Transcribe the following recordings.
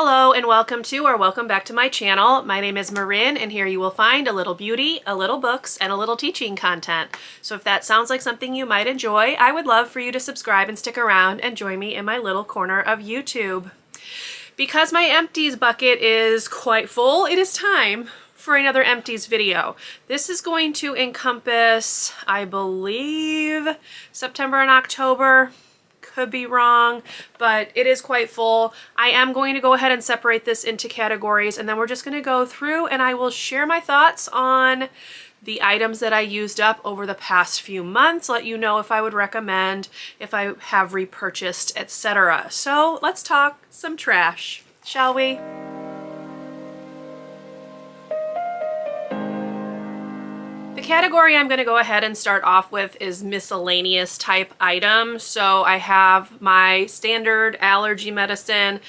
Hello and welcome to or welcome back to my channel. My name is Marin and here you will find a little beauty, a little books, and a little teaching content. So if that sounds like something you might enjoy, I would love for you to subscribe and stick around and join me in my little corner of YouTube. Because my empties bucket is quite full, it is time for another empties video. This is going to encompass, I believe, September and October. Could be wrong, but it is quite full. I am going to go ahead and separate this into categories, and then we're just going to go through and I will share my thoughts on the items that I used up over the past few months, let you know if I would recommend, if I have repurchased, etc. So let's talk some trash, shall we? The category I'm going to go ahead and start off with is miscellaneous type items. So I have my standard allergy medicine.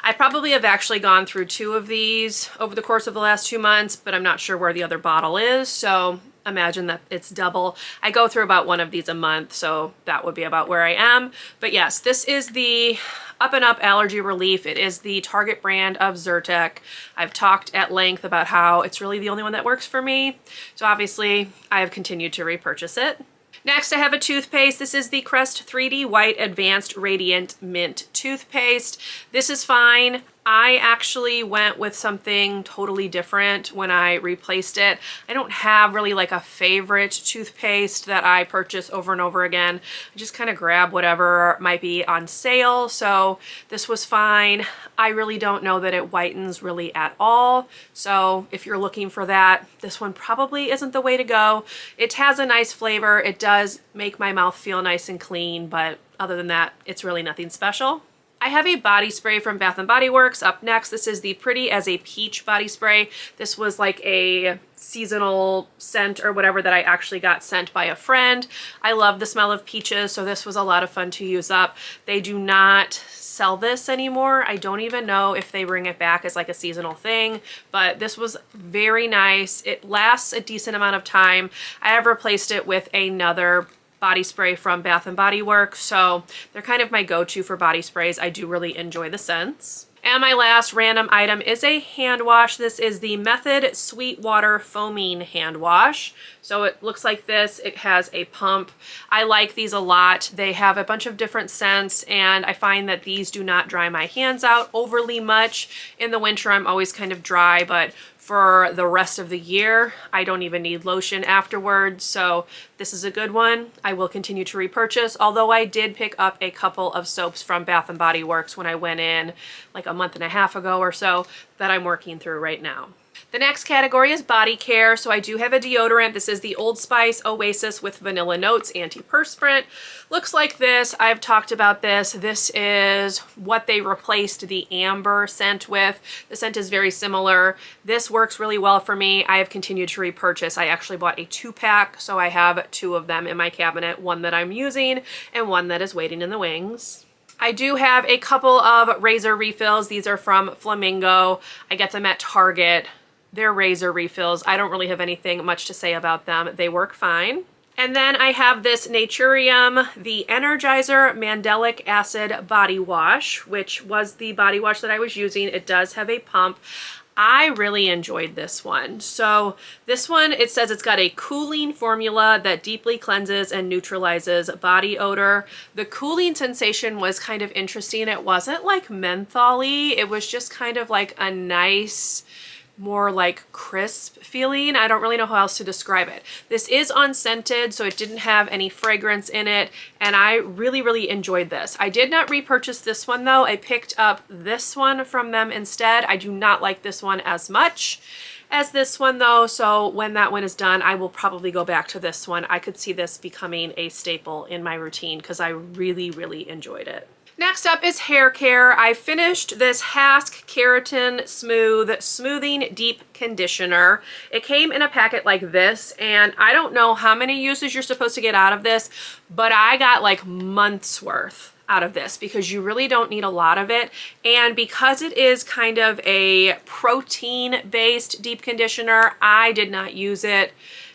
I probably have actually gone through 2 of these over the course of the last 2 months, but I'm not sure where the other bottle is. So imagine that it's double. I go through about 1 of these a month, so that would be about where I am. But yes, this is the Up and Up Allergy Relief. It is the Target brand of Zyrtec. I've talked at length about how it's really the only one that works for me. So obviously I have continued to repurchase it. Next, I have a toothpaste. This is the Crest 3D White Advanced Radiant Mint Toothpaste. This is fine. I actually went with something totally different when I replaced it. I don't have really like a favorite toothpaste that I purchase over and over again. I just kind of grab whatever might be on sale. So this was fine. I really don't know that it whitens really at all. So if you're looking for that, this one probably isn't the way to go. It has a nice flavor. It does make my mouth feel nice and clean, but other than that, it's really nothing special. I have a body spray from Bath & Body Works up next. This is the Pretty as a Peach body spray. This was like a seasonal scent or whatever that I actually got sent by a friend. I love the smell of peaches, so this was a lot of fun to use up. They do not sell this anymore. I don't even know if they bring it back as like a seasonal thing, but this was very nice. It lasts a decent amount of time. I have replaced it with another body spray from Bath & Body Works, so they're kind of my go-to for body sprays. I do really enjoy the scents. And my last random item is a hand wash. This is the Method Sweet Water Foaming Hand Wash. So it looks like this. It has a pump. I like these a lot. They have a bunch of different scents, and I find that these do not dry my hands out overly much. In the winter, I'm always kind of dry, but for the rest of the year, I don't even need lotion afterwards, so this is a good one. I will continue to repurchase, although I did pick up a couple of soaps from Bath & Body Works when I went in like a month and a half ago or so that I'm working through right now. The next category is body care. So I do have a deodorant. This is the Old Spice Oasis with Vanilla Notes Antiperspirant. Looks like this. I've talked about this. This is what they replaced the amber scent with. The scent is very similar. This works really well for me. I have continued to repurchase. I actually bought a 2-pack, so I have 2 of them in my cabinet, one that I'm using and one that is waiting in the wings. I do have a couple of razor refills. These are from Flamingo. I get them at Target. They're razor refills. I don't really have anything much to say about them. They work fine. And then I have this Naturium, the Energizer Mandelic Acid Body Wash, which was the body wash that I was using. It does have a pump. I really enjoyed this one. So this one, it says it's got a cooling formula that deeply cleanses and neutralizes body odor. The cooling sensation was kind of interesting. It wasn't like menthol-y. It was just kind of like a nice, more like crisp feeling. I don't really know how else to describe it. This is unscented, so it didn't have any fragrance in it, and I really enjoyed this. I did not repurchase this one though. I picked up this one from them instead. I do not like this one as much as this one though, so when that one is done, I will probably go back to this one. I could see this becoming a staple in my routine because I really enjoyed it. Next up is hair care. I finished this Hask Keratin Smooth Smoothing Deep Conditioner. It came in a packet like this, and I don't know how many uses you're supposed to get out of this, but I got like months worth out of this because you really don't need a lot of it. And because it is kind of a protein-based deep conditioner, I did not use it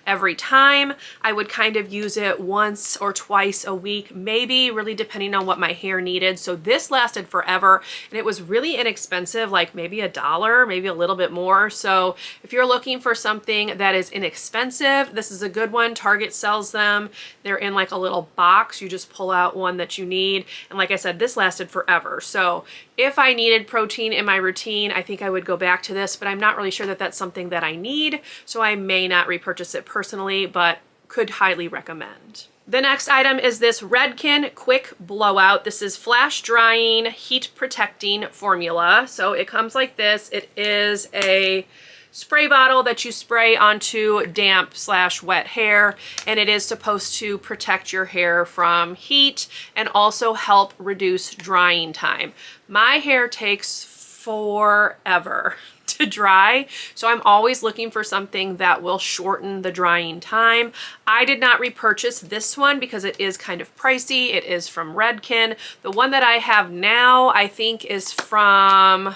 every time. I would kind of use it once or twice a week, maybe, really depending on what my hair needed. So this lasted forever, and it was really inexpensive, like maybe $1, maybe a little bit more. So if you're looking for something that is inexpensive, this is a good one. Target sells them. They're in like a little box. You just pull out one that you need. And like I said, this lasted forever. So if I needed protein in my routine, I think I would go back to this, but I'm not really sure that that's something that I need. So I may not repurchase it personally, but could highly recommend. The next item is this Redken Quick Blowout. This is flash drying, heat protecting formula. So it comes like this. It is a spray bottle that you spray onto damp/wet hair, and it is supposed to protect your hair from heat and also help reduce drying time. My hair takes forever to dry, so I'm always looking for something that will shorten the drying time. I did not repurchase this one because it is kind of pricey. It is from Redken. The one that I have now, I think, is from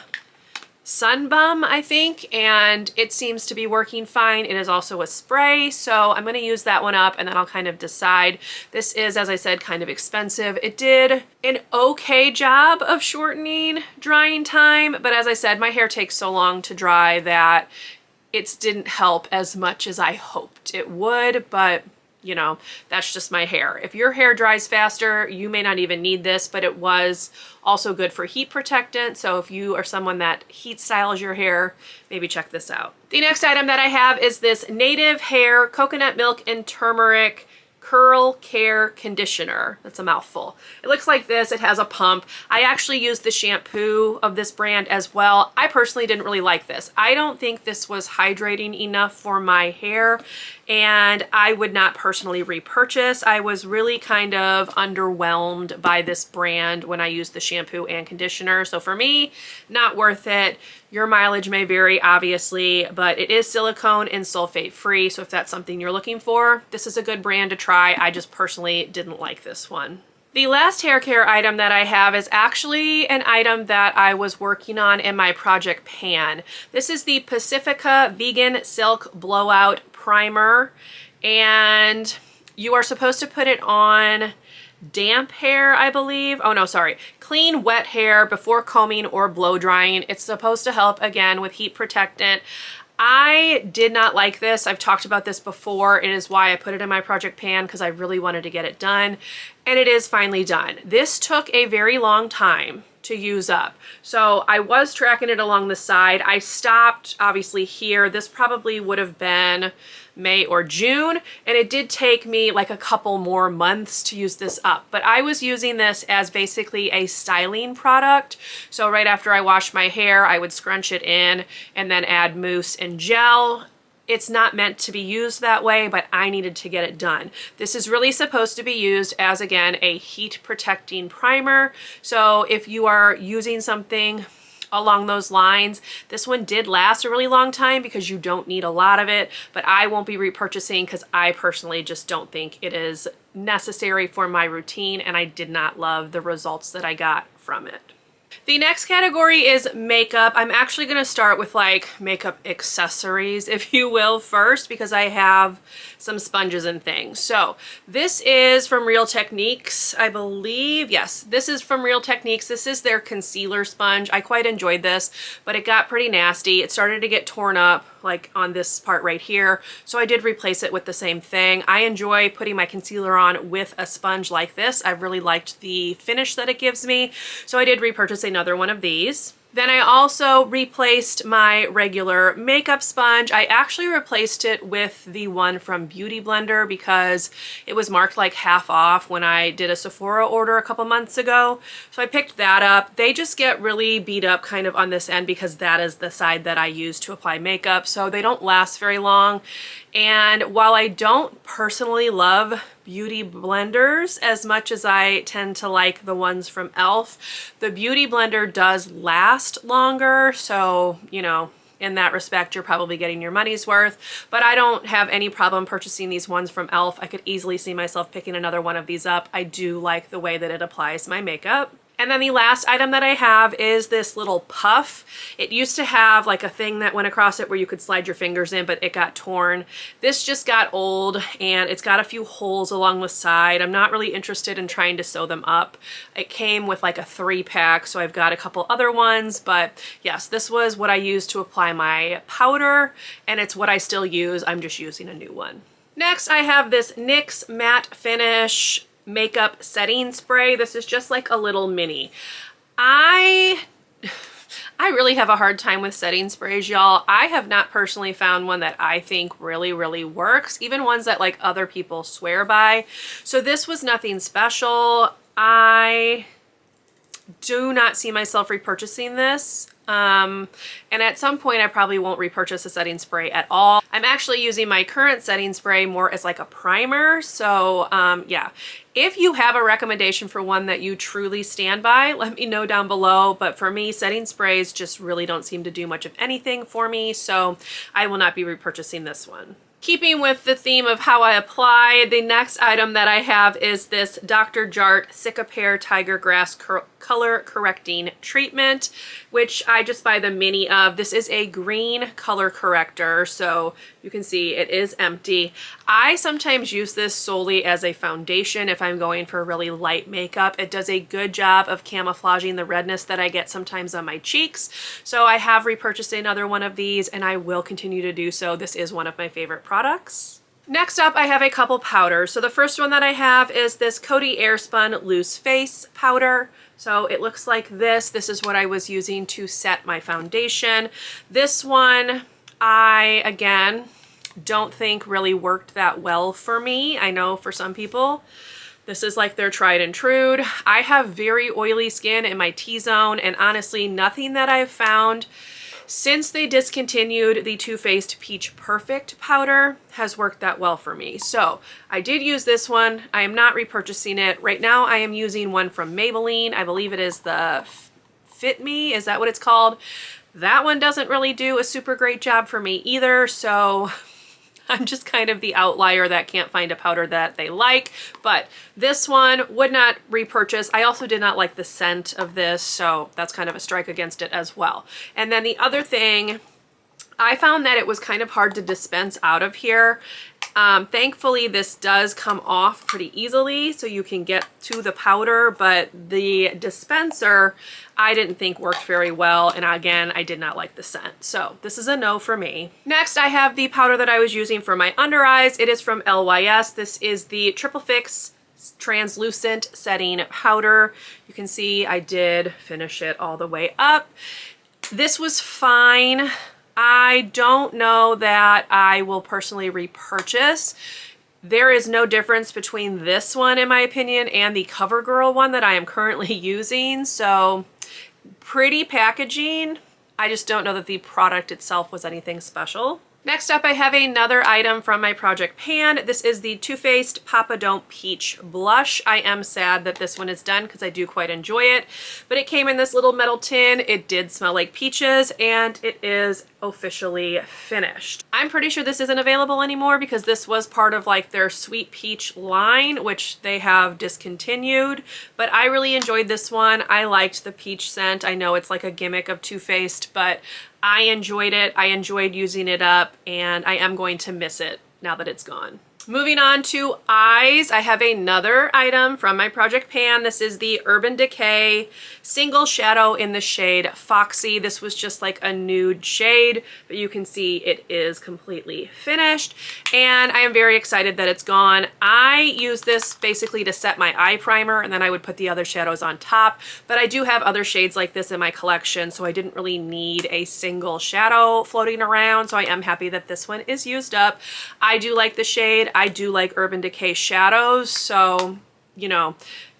Sunbum, I think, and it seems to be working fine. It is also a spray, so I'm going to use that one up and then I'll kind of decide. This is, as I said, kind of expensive. It did an okay job of shortening drying time, but as I said, my hair takes so long to dry that it didn't help as much as I hoped it would, but you know, that's just my hair. If your hair dries faster, you may not even need this, but it was also good for heat protectant. So if you are someone that heat styles your hair, maybe check this out. The next item that I have is this Native Hair Coconut Milk and Turmeric Curl Care Conditioner. That's a mouthful. It looks like this. It has a pump. I actually used the shampoo of this brand as well. I personally didn't really like this. I don't think this was hydrating enough for my hair, and I would not personally repurchase. I was really kind of underwhelmed by this brand when I used the shampoo and conditioner. So for me, not worth it. Your mileage may vary, obviously, but it is silicone and sulfate free. So if that's something you're looking for, this is a good brand to try. I just personally didn't like this one. The last hair care item that I have is actually an item that I was working on in my project pan. This is the Pacifica Vegan Silk Blowout Primer, and you are supposed to put it on damp hair, I believe. Oh no, sorry. Clean, wet hair before combing or blow drying. It's supposed to help, again, with heat protectant. I did not like this. I've talked about this before. It is why I put it in my project pan, because I really wanted to get it done. And it is finally done. This took a very long time to use up. So I was tracking it along the side. I stopped obviously here. This probably would have been May or June, and it did take me like a couple more months to use this up. But I was using this as basically a styling product. So right after I washed my hair, I would scrunch it in and then add mousse and gel. It's not meant to be used that way, but I needed to get it done. This is really supposed to be used as, again, a heat protecting primer. So if you are using something along those lines, this one did last a really long time because you don't need a lot of it, but I won't be repurchasing because I personally just don't think it is necessary for my routine, and I did not love the results that I got from it. The next category is makeup. I'm actually going to start with like makeup accessories, if you will, first, because I have some sponges and things. So this is from Real Techniques, I believe. Yes, this is from Real Techniques. This is their concealer sponge. I quite enjoyed this, but it got pretty nasty. It started to get torn up like on this part right here. So I did replace it with the same thing. I enjoy putting my concealer on with a sponge like this. I've really liked the finish that it gives me. So I did repurchase another one of these. Then I also replaced my regular makeup sponge. I actually replaced it with the one from Beauty Blender because it was marked like half off when I did a Sephora order a couple months ago. So I picked that up. They just get really beat up kind of on this end because that is the side that I use to apply makeup. So they don't last very long. And while I don't personally love Beauty Blenders as much as I tend to like the ones from e.l.f., the Beauty Blender does last longer. So, you know, in that respect, you're probably getting your money's worth. But I don't have any problem purchasing these ones from e.l.f. I could easily see myself picking another one of these up. I do like the way that it applies my makeup. And then the last item that I have is this little puff. It used to have like a thing that went across it where you could slide your fingers in, but it got torn. This just got old and it's got a few holes along the side. I'm not really interested in trying to sew them up. It came with like a 3-pack, so I've got a couple other ones, but yes, this was what I used to apply my powder, and it's what I still use. I'm just using a new one. Next, I have this NYX Matte Finish Makeup Setting Spray. This is just like a little mini. I really have a hard time with setting sprays, y'all. I have not personally found one that I think really, really works, even ones that like other people swear by. So this was nothing special. I do not see myself repurchasing this. And at some point I probably won't repurchase a setting spray at all. I'm actually using my current setting spray more as like a primer. So yeah, if you have a recommendation for one that you truly stand by, let me know down below. But for me, setting sprays just really don't seem to do much of anything for me. So I will not be repurchasing this one. Keeping with the theme of how I apply, the next item that I have is this Dr. Jart Cicapair Tiger Grass Color Correcting Treatment, which I just buy the mini of. This is a green color corrector, so you can see it is empty. I sometimes use this solely as a foundation if I'm going for really light makeup. It does a good job of camouflaging the redness that I get sometimes on my cheeks. So I have repurchased another one of these and I will continue to do so. This is one of my favorite products. Next up, I have a couple powders. So the first one that I have is this Coty Airspun Loose Face Powder. So it looks like this. This is what I was using to set my foundation. This one, I, again, don't think really worked that well for me. I know for some people, this is like their tried and true. I have very oily skin in my T-zone, and honestly, nothing that I've found since they discontinued the Too Faced Peach Perfect powder has worked that well for me. So I did use this one. I am not repurchasing it. Right now I am using one from Maybelline. I believe it is the Fit Me. Is that what it's called? That one doesn't really do a super great job for me either. So I'm just kind of the outlier that can't find a powder that they like, but this one would not repurchase. I also did not like the scent of this, so that's kind of a strike against it as well. And then the other thing, I found that it was kind of hard to dispense out of here. Thankfully, this does come off pretty easily, so you can get to the powder, but the dispenser I didn't think worked very well, and again, I did not like the scent. So this is a no for me. Next, I have the powder that I was using for my under eyes. It is from LYS. This is the Triple Fix Translucent Setting Powder. You can see I did finish it all the way up. This was fine. I don't know that I will personally repurchase. There is no difference between this one, in my opinion, and the CoverGirl one that I am currently using. So pretty packaging. I just don't know that the product itself was anything special. Next up, I have another item from my project pan. This is the Too Faced Papa Don't Peach Blush. I am sad that this one is done because I do quite enjoy it, but it came in this little metal tin. It did smell like peaches, and it is officially finished. I'm pretty sure this isn't available anymore because this was part of like their Sweet Peach line, which they have discontinued, but I really enjoyed this one. I liked the peach scent. I know it's like a gimmick of Too Faced, but I enjoyed it. I enjoyed using it up, and I am going to miss it now that it's gone. Moving on to eyes, I have another item from my project pan. This is the Urban Decay Single Shadow in the shade Foxy. This was just like a nude shade, but you can see it is completely finished, and I am very excited that it's gone. I use this basically to set my eye primer, and then I would put the other shadows on top, but I do have other shades like this in my collection, so I didn't really need a single shadow floating around, so I am happy that this one is used up. I do like the shade. I do like Urban Decay shadows, so, you know,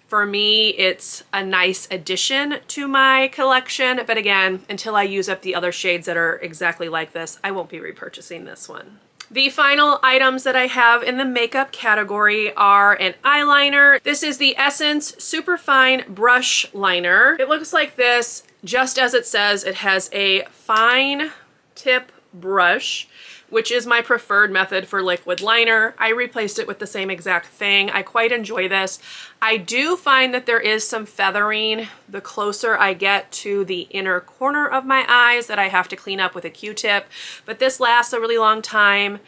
for me, it's a nice addition to my collection, but again, until I use up the other shades that are exactly like this, I won't be repurchasing this one. The final items that I have in the makeup category are an eyeliner. This is the Essence Superfine Brush Liner. It looks like this, just as it says. It has a fine tip brush. which is my preferred method for liquid liner. I replaced it with the same exact thing. I quite enjoy this. I do find that there is some feathering the closer I get to the inner corner of my eyes that I have to clean up with a Q-tip, but this lasts a really long time.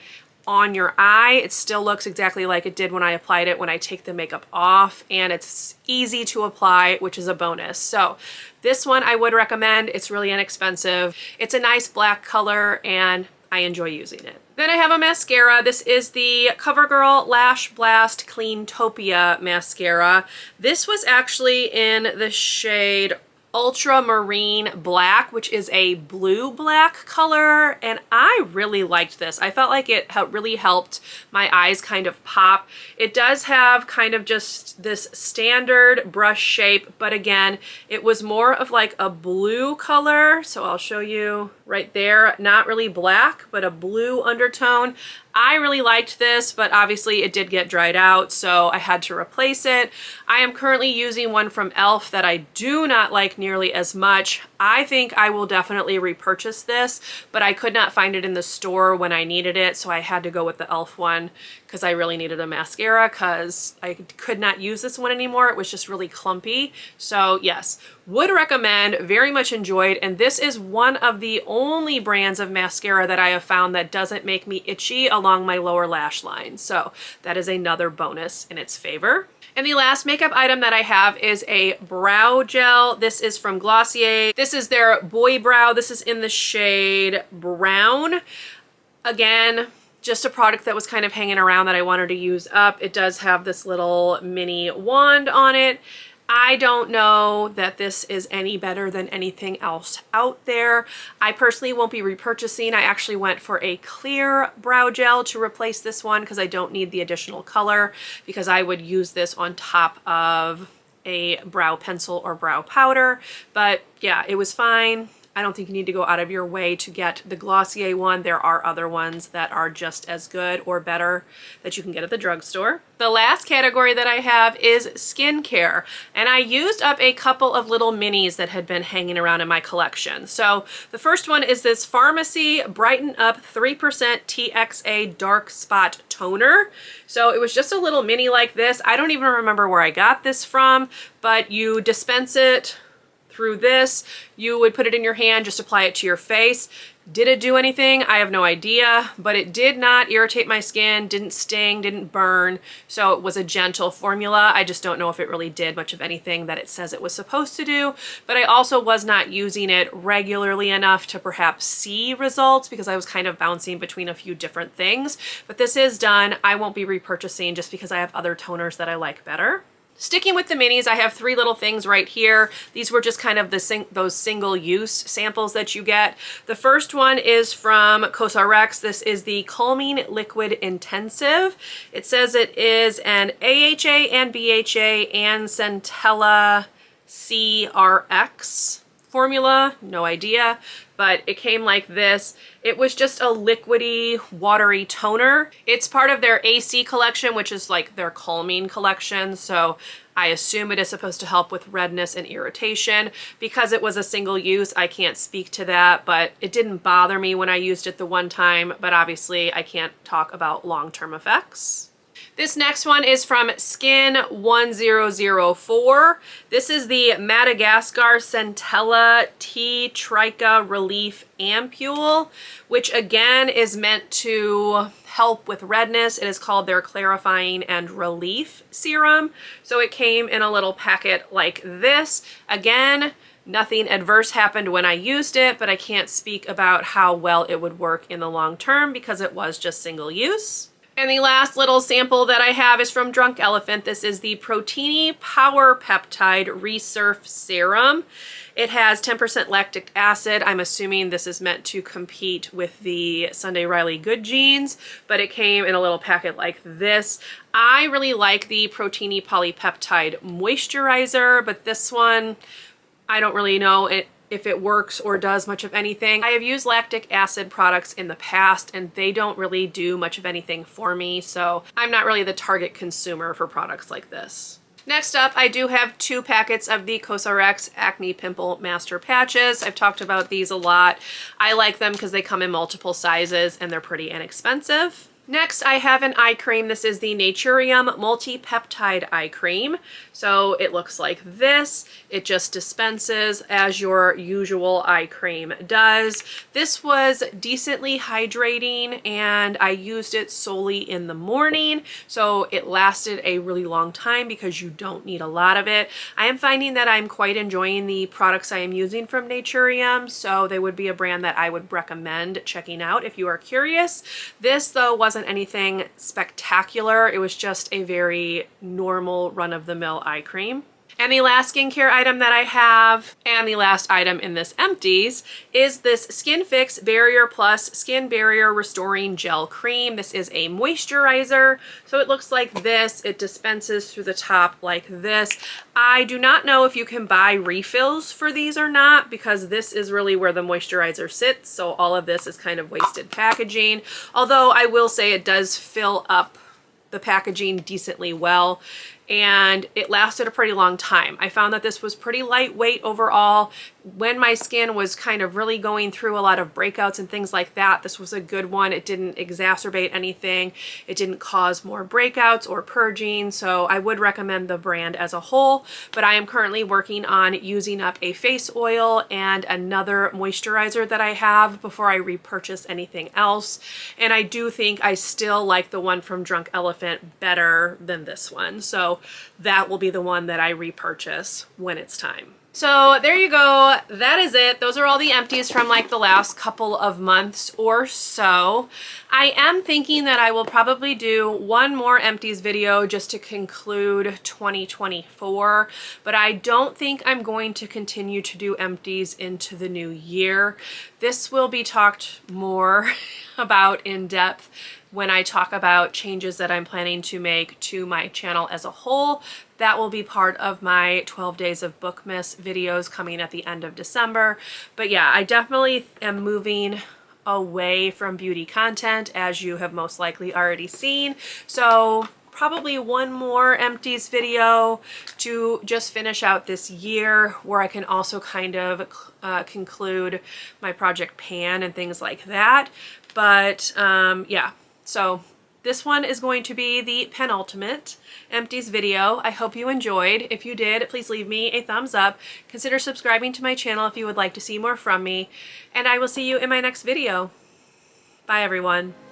On your eye, it still looks exactly like it did when I applied it when I take the makeup off, and it's easy to apply, which is a bonus. So this one I would recommend. It's really inexpensive. It's a nice black color and I enjoy using it. Then I have a mascara. This is the CoverGirl Lash Blast Cleantopia mascara. This was actually in the shade Ultramarine Black, which is a blue-black color, and I really liked this. I felt like it really helped my eyes kind of pop. It does have kind of just this standard brush shape, but again, it was more of like a blue color, so I'll show you right there. Not really black, but a blue undertone. I really liked this, but obviously it did get dried out, so I had to replace it. I am currently using one from e.l.f. that I do not like nearly as much. I think I will definitely repurchase this, but I could not find it in the store when I needed it, so I had to go with the e.l.f. one because I really needed a mascara because I could not use this one anymore. It was just really clumpy. So yes, would recommend, very much enjoyed, and this is one of the only brands of mascara that I have found that doesn't make me itchy along my lower lash line. So that is another bonus in its favor. And the last makeup item that I have is a brow gel. This is from Glossier. This is their Boy Brow. This is in the shade Brown. Again, just a product that was kind of hanging around that I wanted to use up. It does have this little mini wand on it. I don't know that this is any better than anything else out there. I personally won't be repurchasing. I actually went for a clear brow gel to replace this one because I don't need the additional color, because I would use this on top of a brow pencil or brow powder. But yeah, it was fine. I don't think you need to go out of your way to get the Glossier one. There are other ones that are just as good or better that you can get at the drugstore. The last category that I have is skincare, and I used up a couple of little minis that had been hanging around in my collection. So the first one is this Pharmacy Brighten Up 3% TXA Dark Spot Toner. So it was just a little mini like this. I don't even remember where I got this from, but you dispense it through this. You would put it in your hand, just apply it to your face. Did it do anything? I have no idea, but it did not irritate my skin, didn't sting, didn't burn, so it was a gentle formula. I just don't know if it really did much of anything that it says it was supposed to do, but I also was not using it regularly enough to perhaps see results because I was kind of bouncing between a few different things. But this is done. I won't be repurchasing just because I have other toners that I like better. Sticking with the minis, I have three little things right here. These were just kind of those single-use samples that you get. The first one is from CosRx. This is the Calming Liquid Intensive. It says it is an AHA and BHA and Centella CRX formula. No idea, but it came like this. It was just a liquidy, watery toner. It's part of their AC collection, which is like their calming collection. So I assume it is supposed to help with redness and irritation. Because it was a single use, I can't speak to that, but it didn't bother me when I used it the one time, but obviously I can't talk about long-term effects. This next one is from Skin 1004. This is the Madagascar Centella Tea Tricha Relief Ampule, which again is meant to help with redness. It is called their Clarifying and Relief Serum. So it came in a little packet like this. Again, nothing adverse happened when I used it, but I can't speak about how well it would work in the long term because it was just single use. And the last little sample that I have is from Drunk Elephant. This is the Proteini Power Peptide Resurf Serum. It has 10% lactic acid. I'm assuming this is meant to compete with the Sunday Riley Good Genes, but it came in a little packet like this. I really like the Proteini Polypeptide Moisturizer, but this one, I don't really know if it works or does much of anything. I have used lactic acid products in the past and they don't really do much of anything for me, so I'm not really the target consumer for products like this. Next up, I do have 2 packets of the COSRX Acne Pimple Master Patches. I've talked about these a lot. I like them because they come in multiple sizes and they're pretty inexpensive. Next, I have an eye cream. This is the Naturium Multi-Peptide Eye Cream. So it looks like this. It just dispenses as your usual eye cream does. This was decently hydrating and I used it solely in the morning. So it lasted a really long time because you don't need a lot of it. I am finding that I'm quite enjoying the products I am using from Naturium. So they would be a brand that I would recommend checking out if you are curious. This though wasn't anything spectacular. It was just a very normal run-of-the-mill eye cream. And the last skincare item that I have, and the last item in this empties, is this Skin Fix Barrier Plus Skin Barrier Restoring Gel Cream. This is a moisturizer. So it looks like this. It dispenses through the top like this. I do not know if you can buy refills for these or not, because this is really where the moisturizer sits. So all of this is kind of wasted packaging. Although I will say it does fill up the packaging decently well, and it lasted a pretty long time. I found that this was pretty lightweight overall. When my skin was kind of really going through a lot of breakouts and things like that, this was a good one. It didn't exacerbate anything. It didn't cause more breakouts or purging, so I would recommend the brand as a whole. But I am currently working on using up a face oil and another moisturizer that I have before I repurchase anything else. And I do think I still like the one from Drunk Elephant better than this one. So that will be the one that I repurchase when it's time. So there you go. That is it. Those are all the empties from like the last couple of months or so. I am thinking that I will probably do one more empties video just to conclude 2024, but I don't think I'm going to continue to do empties into the new year. This will be talked more about in depth when I talk about changes that I'm planning to make to my channel as a whole. That will be part of my 12 days of Bookmas videos coming at the end of December. But yeah, I definitely am moving away from beauty content, as you have most likely already seen. So probably one more empties video to just finish out this year, where I can also kind of conclude my project Pan and things like that. But yeah, so this one is going to be the penultimate empties video. I hope you enjoyed. If you did, please leave me a thumbs up. Consider subscribing to my channel if you would like to see more from me. And I will see you in my next video. Bye everyone.